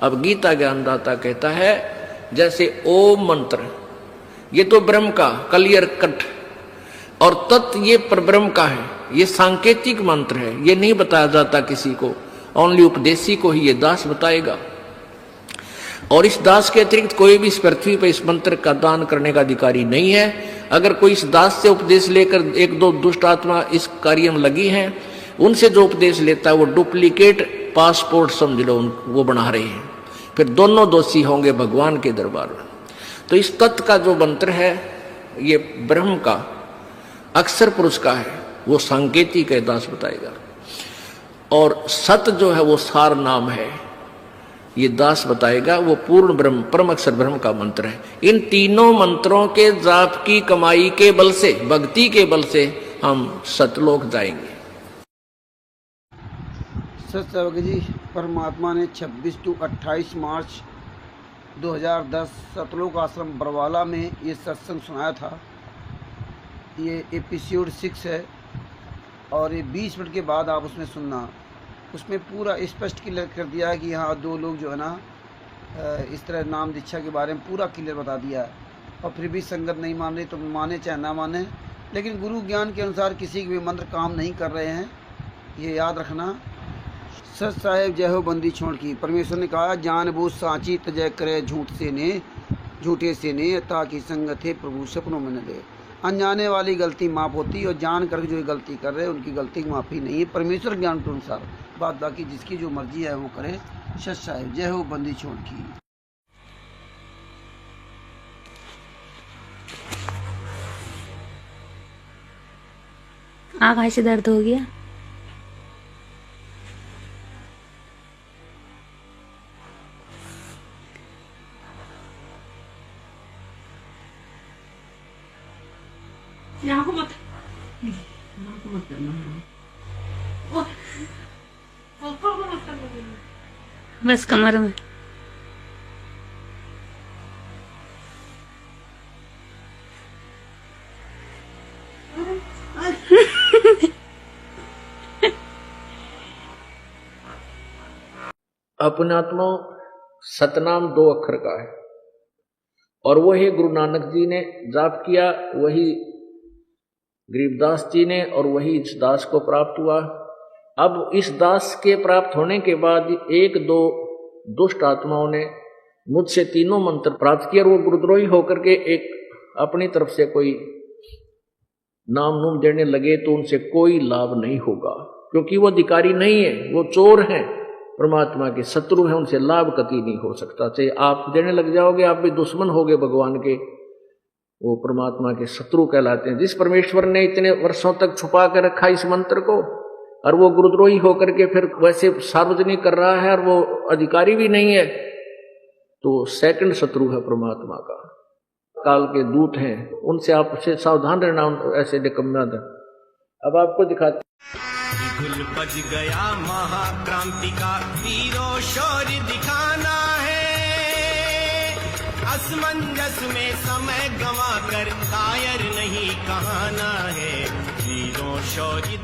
अब गीता ज्ञानदाता कहता है जैसे ओम मंत्र ये तो ब्रह्म का क्लियर कट, और तत्व ये परब्रह्म का है, ये सांकेतिक मंत्र है, ये नहीं बताया जाता किसी को, ओनली उपदेशी को ही ये दास बताएगा। और इस दास के अतिरिक्त कोई भी इस पृथ्वी पर इस मंत्र का दान करने का अधिकारी नहीं है। अगर कोई इस दास से उपदेश लेकर एक दो दुष्ट आत्मा इस कार्य में लगी हैं, उनसे जो उपदेश लेता है वो डुप्लीकेट पासपोर्ट समझ लो वो बना रहे हैं, फिर दोनों दोषी होंगे भगवान के दरबार में। तो इस तत्व का जो मंत्र है ये ब्रह्म का अक्षर पुरुष का है, वो सांकेतिक है, दास बताएगा। और सत जो है वो सार नाम है, ये दास बताएगा, वो पूर्ण ब्रह्म परम अक्षर ब्रह्म का मंत्र है। इन तीनों मंत्रों के जाप की कमाई के बल से, भक्ति के बल से हम सतलोक जाएंगे। सत्संग जी, परमात्मा ने 26 से 28 मार्च 2010 सतलोक आश्रम बरवाला में ये सत्संग सुनाया था। ये एपिसोड 6 है और ये 20 मिनट के बाद आप उसमें सुनना। उसमें पूरा स्पष्ट क्लियर कर दिया है कि यहाँ दो लोग जो है ना इस तरह नाम दीक्षा के बारे में पूरा क्लियर बता दिया है। और फिर भी संगत नहीं मान रही तो माने चाहे ना माने, लेकिन गुरु ज्ञान के अनुसार किसी के भी मंत्र काम नहीं कर रहे हैं, ये याद रखना। सच साहेब जय हो बंदी छोड़ की। परमेश्वर ने कहा जान बूझ साची तजय करे झूठे से ने, ताकि संगत है प्रभु सपनों में न दे। अनजाने वाली गलती माफ़ होती है और जान कर जो गलती कर रहे हैं उनकी गलती की माफ़ी नहीं है परमेश्वर ज्ञान के अनुसार। बात बाकी जिसकी जो मर्जी है वो करे। सच साहेब जय हो बंदी छोड़ की। आँख से दर्द हो गया। मत करना, बस कमर में। अपने आत्मा सतनाम 2 अक्षर का है और वही गुरु नानक जी ने जाप किया, वही गरीबदास जी ने, और वही इस दास को प्राप्त हुआ। अब इस दास के प्राप्त होने के बाद एक दो दुष्ट आत्माओं ने मुझसे तीनों मंत्र प्राप्त किए और वो गुरुद्रोही होकर के एक अपनी तरफ से कोई नाम नूम देने लगे, तो उनसे कोई लाभ नहीं होगा, क्योंकि वो अधिकारी नहीं है, वो चोर हैं, परमात्मा के शत्रु हैं, उनसे लाभ कभी नहीं हो सकता। चाहे आप देने लग जाओगे आप भी दुश्मन होगे भगवान के, वो परमात्मा के शत्रु कहलाते हैं। जिस परमेश्वर ने इतने वर्षों तक छुपा कर रखा इस मंत्र को, और वो गुरुद्रोही होकर के फिर वैसे सार्वजनिक कर रहा है और वो अधिकारी भी नहीं है, तो सेकंड शत्रु है परमात्मा का। काल के दूत हैं, उनसे आपसे सावधान रहना, ऐसे निकम्मा। अब आपको दिखाते बिगुल बज गया महाक्रांति का, वीरों शौर्य दिखाना है। असमंजस में समय गंवा कर कायर नहीं कहना है, वीरों शौर्य